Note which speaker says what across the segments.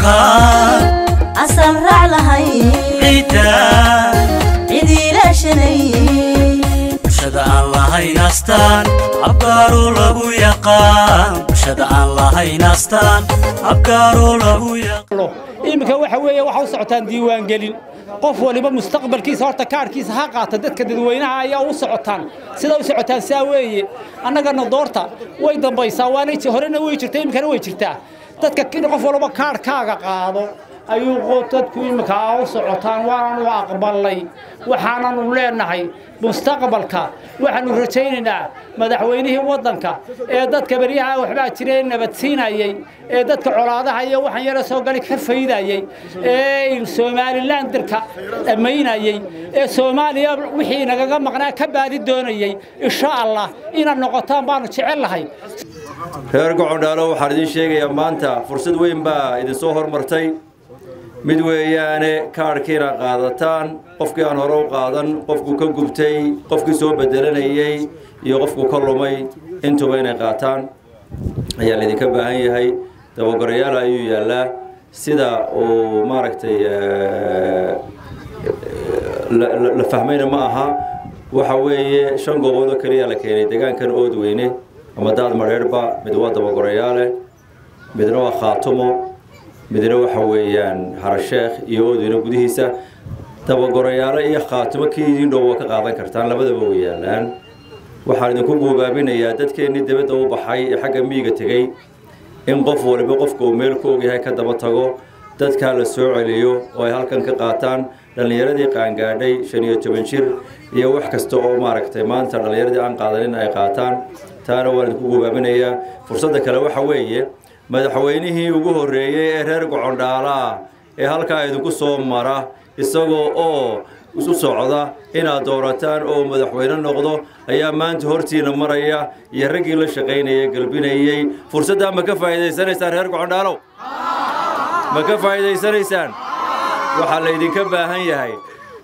Speaker 1: يقان
Speaker 2: أسرع لهاي
Speaker 1: عيدان
Speaker 2: عيدي لا شني
Speaker 1: برشاد الله ينستان أبقارو لغو يقان برشاد الله ينستان أبقارو لغو يقان
Speaker 3: إمكا waxa weeye waxa u socotaan diiwaan gelin qof waliba mustaqbalkiisa horta kaarkiisa ha qaata dadka dadweynaha ayaa u socotaan sida u socotaan saa weeye annagana doorta way dambaysaa waanay horena way jirtay imkana way jirtaa dadka qof waliba kaarkaaga qaado ayuu dadku imka u socotaan waana u aqbalay waxaanu leenahay mustaqbalka waxaanu rajaynaynaa madaxweynihii wadanka ee dadka bariyaha waxba jireen nabadsiinayay ee dadka colaadaha iyo waxan yara soo gali ka faydayay ee Soomaaliland dirka ameynayay ee Soomaaliya wixii nagaga maqnaa ka baadi doonayay insha Allah inaan noqotaan baanu jecelahay
Speaker 4: reer Gocondhaalo waxaan idin sheegayaa maanta fursad weyn baa idin soo hormartay mid weeyaane kaarkiina qaadataan qofkii aan hore u qaadan qofku ka gubtay qofkii soo bedelanayay iyo qofku ka lumay intuba inay qaataan ayaa idinka baahan yahay dabagarayaal ayuu yaalaa sida uu maaragtay la fahmayna ma aha waxa weeye 5 goobood oo kaliya la keenay deegaankan Oodweyne ama daad mareerba mid waa dabagarayaale midna waa Khaatumo midna waxa weeyaan Harasheekh iyo Oodweyne gudihiisa dabagarayaal iyo Khaatumo kiidin dhow ka qaadan kartaan labadaba way yaalaan waxaan idinku goobaabinayaa dadkeenii dibadda u baxay ee xagga miyiga tagay in qof waliba qofku meel ku ogyahay ka daba tago dadka la soo celiyo oo ay halkan ka qaataan dhalinyaradii qaangaadhay 15 jir iyo wax kasta oo maaragtay maanta dhalinyaradii aan qaadanin ay qaataan taana waan idinku goobaabinayaa fursadda kale waxa weeye madaxweynihii ugu horeeyay ee reer Gocondhaalo ee halka idinku soo mara isagoo oo isu socda inaad doorataan oo madaxweyne noqdo ayaa maanta hortiina maraya iyo ragii la shaqeynayay galbinayay fursadda ma ka faa'iideysanaysaan reer Gocondhaalo ma ka faa'iideysanaysaan waxa la idinka baahan yahay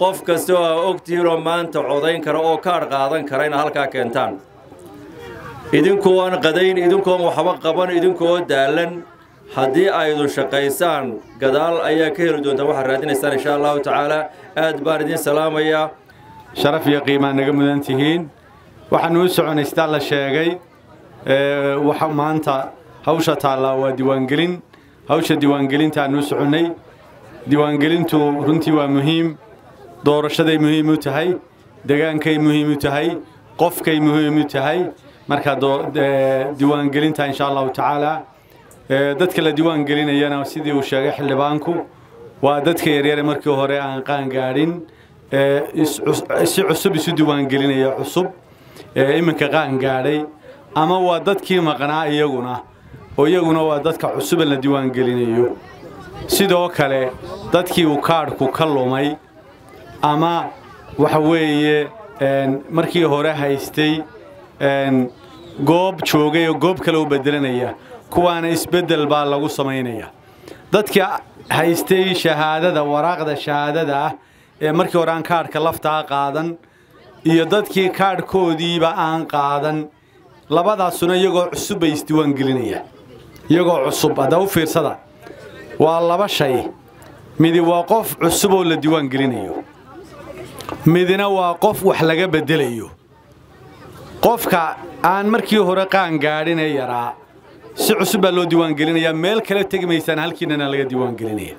Speaker 4: qof kasta oo ogtihiin oo maanta codayn kara oo kaar qaadan kara in halka keentaan idinkoo aan qadayn idinkoo waxba qaban idinkoo daalan haddii aydu shaqaysaan gadaal ayaa ka heli doontaa waxa raadinaysaan insha Allah taala aad baan idin salaamaya
Speaker 5: sharaf iyo qiimo naga mudan tihiin waxaan u soconaystaa la sheegay waxa maanta hawsha taala waa diiwaangelin hawsha diiwaangelinta aanu soconay diiwaangelintu runtii waa muhiim doorashaday muhiim u tahay deegaankay muhiim u tahay qofkay muhiim u tahay marka diiwaangelinta insha Allah taala dadka la diiwaan gelinayana sidii uu sheegay xildhibaanku waa dadka yaryar markii hore aan qaan gaarin si cusub isu diiwaan gelinaya cusub iminka qaan gaaray ama waa dadkii maqnaa iyaguna waa dadka cusub la diiwaan gelinayo sidoo kale dadkii uu kaarku ka lumay ama waxa weeye markii hore haystay goob joogay oo goob kale u bedelanaya kuwaana isbedel baa lagu sameynaya dadka haystay shahaadada waraaqda shahaadada ee markii hore aan kaarka lafta qaadan iyo dadkii kaarkoodiiba aan qaadan labadaasuna iyagoo cusub ay isdiiwaan gelinaya iyagoo cusub hada u fiirsada waa laba shay mid waa qof cusub oo la diiwaan gelinayo midna waa qof wax laga bedelayo qofka aan markii hore qaan gaadhin ee yaraa si cusub loo diiwaan gelinayaa meel kale tagmaysan halkiina laga diiwaan gelinaya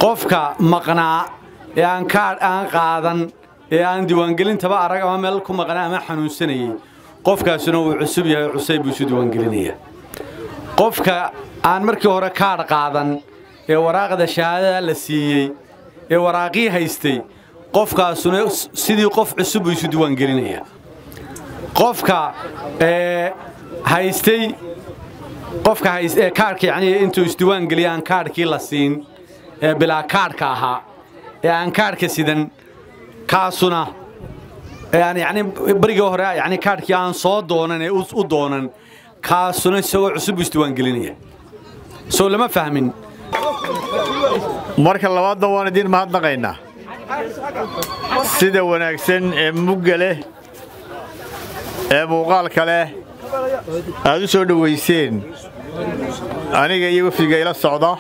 Speaker 5: qofka maqnaa ee aan qaadan ee aan diiwaan gelintaba arag ama meel ku maqnaa ama xanuunsanayay qofkaasuna uu cusub yahay cusub buu diiwaan gelinaya qofka aan markii hore kaar qaadan ee waraaqda shahaadada la siiyay ee waraaqii haystay qofkaasuna sidii qof cusub buu diiwaan gelinaya qofka haystay qofka haystay kaarka yani intuu isdiiwaan geliyaan kaarkii la siin ee bilaa kaarka ahaa ee aan kaarka sidan kaasuna yani bariga hore yani kaarkii aan soo doonan ee u doonan kaasuna isagoo cusub isdiiwaan gelinaya soo lama fahmin
Speaker 6: marka labaadna waan idin mahadnaqaynaa sida wanaagsan ee mugga leh ee muuqaalka leh aad u soo dhaweyseen aniga iyo wafdiga ila socda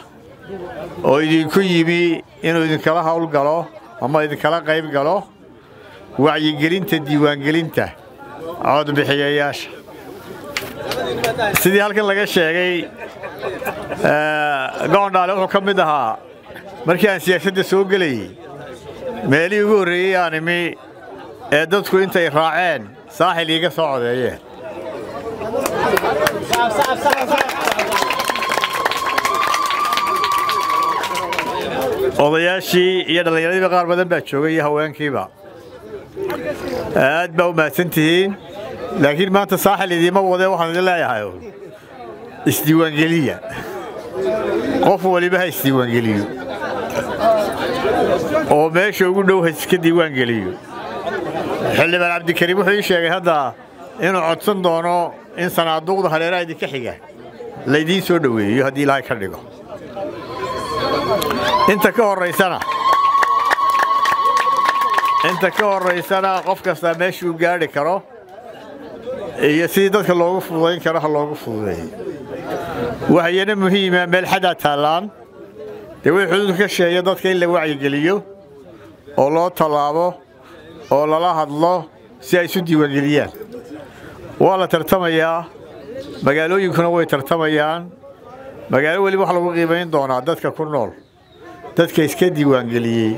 Speaker 6: oo idinku yimi inuu idinkala hawl galo ama idinkala qayb galo wacyigelinta diiwaangelinta codbixiyayaasha sidii halkan laga sheegay go'aandhaale wuxuu ka mid ahaa markii aan siyaasadda soo gelayay meelihii ugu horreeyey aan imi ee dadku intay raaceen saaxil iiga soo codeeyeen odayaashii iyo dhallinyaradiiba qaar badan baa joogay iyo haweenkiiba aad baa u mahadsan tihiin laakiin maanta saaxil idiima wadee waxaan idin leeyahay isdiiwaangeliya qof waliba ha isdiiwaangeliyo oo meesha ugu dhow ha iska diiwaangeliyo xildhibaan cabdikariim wuxuu ii sheegay hadda inuu codsan doono in sanaaduuqda hareeraha idinka xiga laydiin soo dhoweeyo haddii ilaahay ka dhigo inta ka horaysana qof kasta meeshuu gaadhi karo iyo sidii dadka loogu fududayn karo ha loogu fududeeyo waxayana muhiima meel xadaa taallaan dee way xuduudka ka sheeya dadka in la wacyigeliyo oo loo tallaabo oo lala hadlo si ay isu diiwaangeliyaan waa la tartamayaa magaalooyinkuna way tartamayaan magaalo weliba wax lagu qiimayn doonaa dadka ku nool dadka iska diiwaangeliyey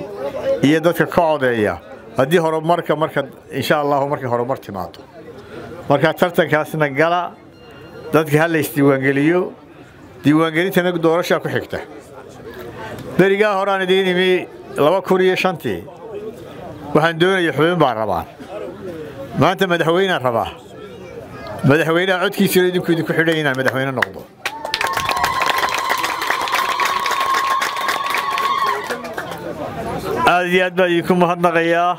Speaker 6: iyo dadka ka codeeya haddii horumarka insha allahu markay horumar timaado marka tartankaasna gala dadka ha la isdiiwaangeliyo diiwaangelintana doorashaa ku xigta berigaa horaan idiin imi 2005 waxaan doonaya xubin baan rabaa maanta madaxweynaan rabaa madaxweynaha codkiisuna idinku xidhan inaan madaxweyne noqdo aad iyo aad baan idinku mahadnaqayaa